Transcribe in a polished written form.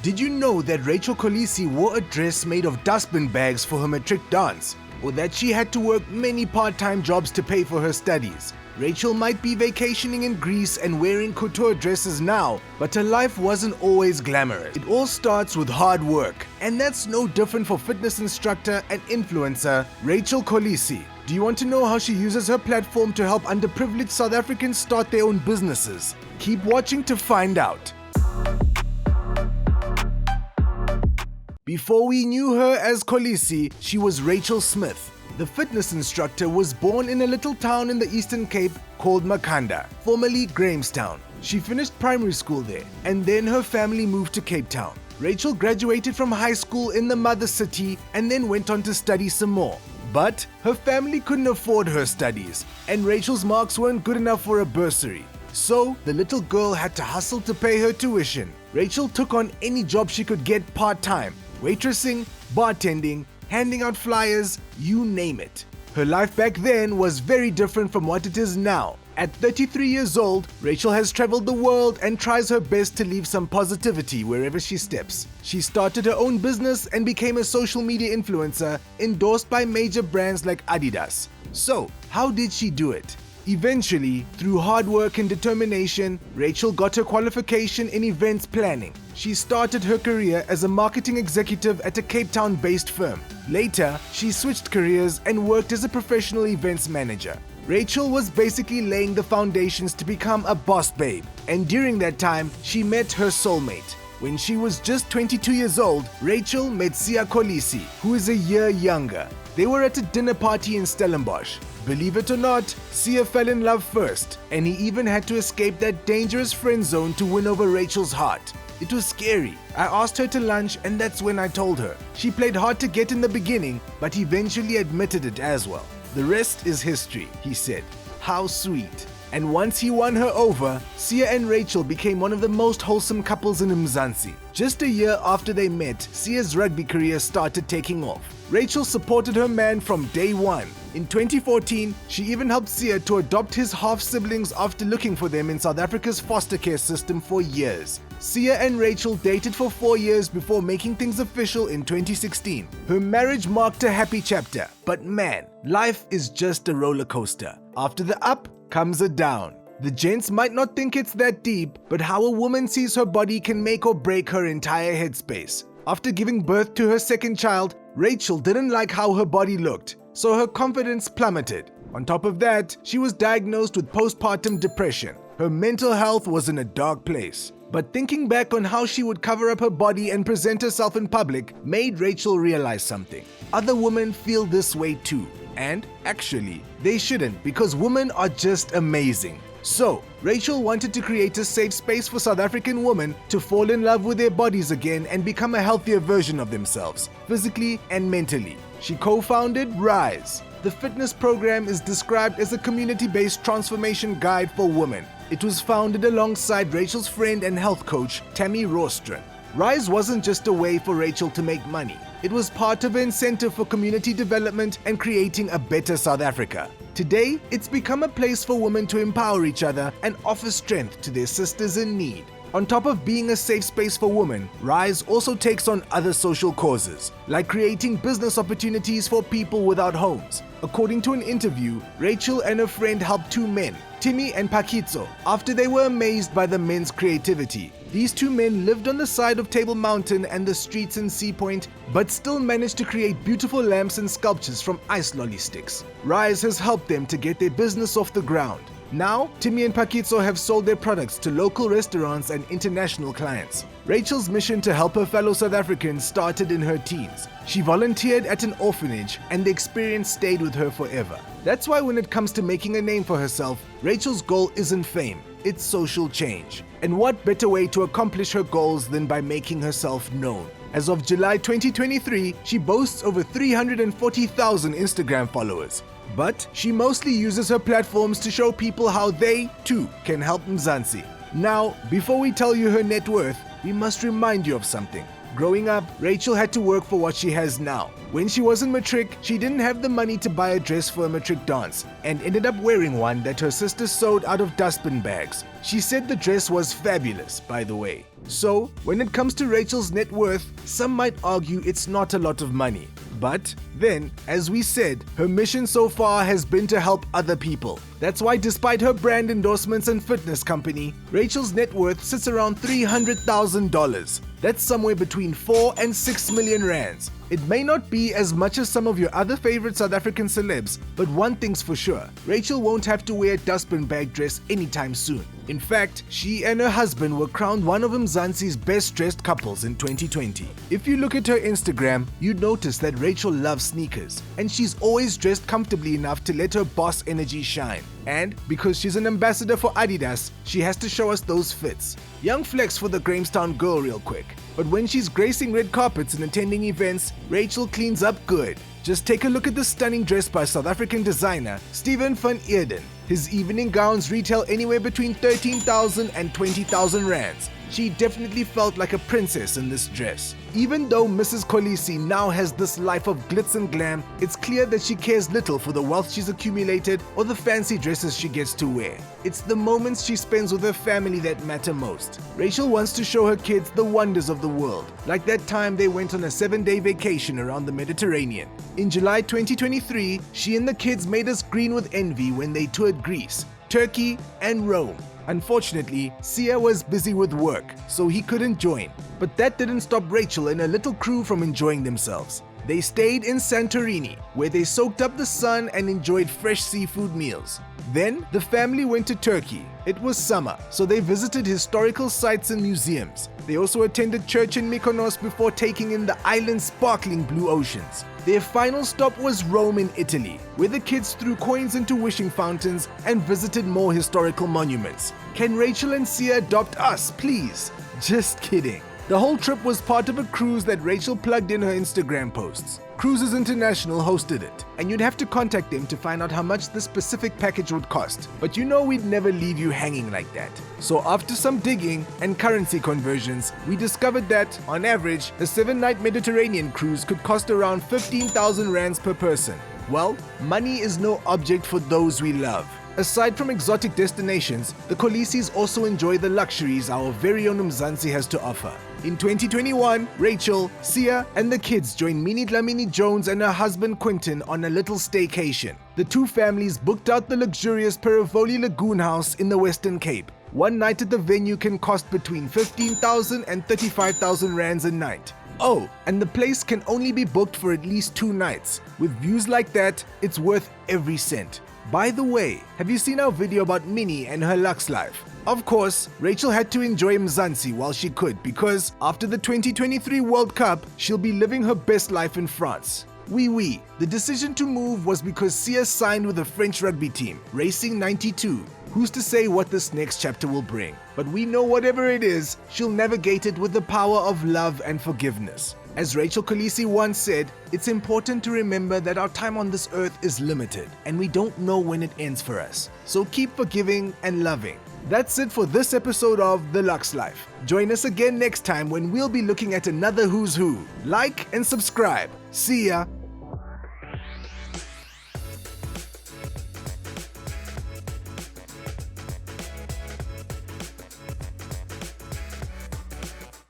Did you know that Rachel Kolisi wore a dress made of dustbin bags for her matric dance? Or that she had to work many part-time jobs to pay for her studies? Rachel might be vacationing in Greece and wearing couture dresses now, but her life wasn't always glamorous. It all starts with hard work, and that's no different for fitness instructor and influencer Rachel Kolisi. Do you want to know how she uses her platform to help underprivileged South Africans start their own businesses? Keep watching to find out. Before we knew her as Kolisi, she was Rachel Smith. The fitness instructor was born in a little town in the Eastern Cape called Makhanda, formerly Grahamstown. She finished primary school there, and then her family moved to Cape Town. Rachel graduated from high school in the mother city and then went on to study some more. But her family couldn't afford her studies, and Rachel's marks weren't good enough for a bursary. So the little girl had to hustle to pay her tuition. Rachel took on any job she could get part-time: waitressing, bartending, handing out flyers, you name it. Her life back then was very different from what it is now. At 33 years old, Rachel has traveled the world and tries her best to leave some positivity wherever she steps. She started her own business and became a social media influencer, endorsed by major brands like Adidas. So, how did she do it? Eventually, through hard work and determination, Rachel got her qualification in events planning. She started her career as a marketing executive at a Cape Town-based firm. Later, she switched careers and worked as a professional events manager. Rachel was basically laying the foundations to become a boss babe, and during that time, she met her soulmate. When she was just 22 years old, Rachel met Sia Kolisi, who is a year younger. They were at a dinner party in Stellenbosch. Believe it or not, Sia fell in love first, and he even had to escape that dangerous friend zone to win over Rachel's heart. It was scary. I asked her to lunch, and that's when I told her. She played hard to get in the beginning, but eventually admitted it as well. The rest is history, he said. How sweet. And once he won her over, Sia and Rachel became one of the most wholesome couples in Mzansi. Just a year after they met, Sia's rugby career started taking off. Rachel supported her man from day one. In 2014, she even helped Sia to adopt his half-siblings after looking for them in South Africa's foster care system for years. Sia and Rachel dated for 4 years before making things official in 2016. Her marriage marked a happy chapter, but man, life is just a roller coaster. After the up comes a down. The gents might not think it's that deep, but how a woman sees her body can make or break her entire headspace. After giving birth to her second child, Rachel didn't like how her body looked, so her confidence plummeted. On top of that, she was diagnosed with postpartum depression. Her mental health was in a dark place. But thinking back on how she would cover up her body and present herself in public made Rachel realize something. Other women feel this way too. And actually, they shouldn't, because women are just amazing. So, Rachel wanted to create a safe space for South African women to fall in love with their bodies again and become a healthier version of themselves, physically and mentally. She co-founded Rise. The fitness program is described as a community-based transformation guide for women. It was founded alongside Rachel's friend and health coach, Tammy Rostron. Rise wasn't just a way for Rachel to make money. It was part of an incentive for community development and creating a better South Africa. Today, it's become a place for women to empower each other and offer strength to their sisters in need. On top of being a safe space for women, Rise also takes on other social causes, like creating business opportunities for people without homes. According to an interview, Rachel and her friend helped 2 men, Timmy and Pakitso, after they were amazed by the men's creativity. These 2 men lived on the side of Table Mountain and the streets in Sea Point, but still managed to create beautiful lamps and sculptures from ice lolly sticks. Rise has helped them to get their business off the ground. Now, Timmy and Pakitso have sold their products to local restaurants and international clients. Rachel's mission to help her fellow South Africans started in her teens. She volunteered at an orphanage, and the experience stayed with her forever. That's why when it comes to making a name for herself, Rachel's goal isn't fame, it's social change. And what better way to accomplish her goals than by making herself known? As of July 2023, she boasts over 340,000 Instagram followers. But she mostly uses her platforms to show people how they, too, can help Mzansi. Now, before we tell you her net worth, we must remind you of something. Growing up, Rachel had to work for what she has now. When she was in matric, she didn't have the money to buy a dress for a matric dance and ended up wearing one that her sister sewed out of dustbin bags. She said the dress was fabulous, by the way. So, when it comes to Rachel's net worth, some might argue it's not a lot of money. But then, as we said, her mission so far has been to help other people. That's why despite her brand endorsements and fitness company, Rachel's net worth sits around $300,000. That's somewhere between 4 and 6 million rands. It may not be as much as some of your other favorite South African celebs, but one thing's for sure, Rachel won't have to wear a dustbin bag dress anytime soon. In fact, she and her husband were crowned one of Mzansi's best dressed couples in 2020. If you look at her Instagram, you'd notice that Rachel loves sneakers, and she's always dressed comfortably enough to let her boss energy shine. And because she's an ambassador for Adidas, she has to show us those fits. Young flex for the Grahamstown girl real quick. But when she's gracing red carpets and attending events, Rachel cleans up good. Just take a look at this stunning dress by South African designer Steven van Eerden. His evening gowns retail anywhere between 13,000 and 20,000 rands. She definitely felt like a princess in this dress. Even though Mrs. Kolisi now has this life of glitz and glam, it's clear that she cares little for the wealth she's accumulated or the fancy dresses she gets to wear. It's the moments she spends with her family that matter most. Rachel wants to show her kids the wonders of the world, like that time they went on a 7-day vacation around the Mediterranean. In July 2023, she and the kids made us green with envy when they toured Greece, Turkey, and Rome. Unfortunately, Sia was busy with work, so he couldn't join. But that didn't stop Rachel and her little crew from enjoying themselves. They stayed in Santorini, where they soaked up the sun and enjoyed fresh seafood meals. Then, the family went to Turkey. It was summer, so they visited historical sites and museums. They also attended church in Mykonos before taking in the island's sparkling blue oceans. Their final stop was Rome in Italy, where the kids threw coins into wishing fountains and visited more historical monuments. Can Rachel and Sia adopt us, please? Just kidding. The whole trip was part of a cruise that Rachel plugged in her Instagram posts. Cruises International hosted it, and you'd have to contact them to find out how much the specific package would cost. But you know we'd never leave you hanging like that. So after some digging and currency conversions, we discovered that, on average, a 7-night Mediterranean cruise could cost around 15,000 rands per person. Well, money is no object for those we love. Aside from exotic destinations, the Kolisis also enjoy the luxuries our very own Mzansi has to offer. In 2021, Rachel, Sia, and the kids joined Minnie Dlamini Jones and her husband Quinton on a little staycation. The two families booked out the luxurious Perivoli Lagoon House in the Western Cape. One night at the venue can cost between 15,000 and 35,000 rands a night. Oh, and the place can only be booked for at least 2 nights. With views like that, it's worth every cent. By the way, have you seen our video about Minnie and her Lux life? Of course, Rachel had to enjoy Mzansi while she could because after the 2023 World Cup, she'll be living her best life in France. Oui. The decision to move was because Sia signed with the French rugby team, Racing 92. Who's to say what this next chapter will bring? But we know whatever it is, she'll navigate it with the power of love and forgiveness. As Rachel Kolisi once said, it's important to remember that our time on this earth is limited and we don't know when it ends for us. So keep forgiving and loving. That's it for this episode of The Lux Life. Join us again next time when we'll be looking at another who's who. Like and subscribe. See ya!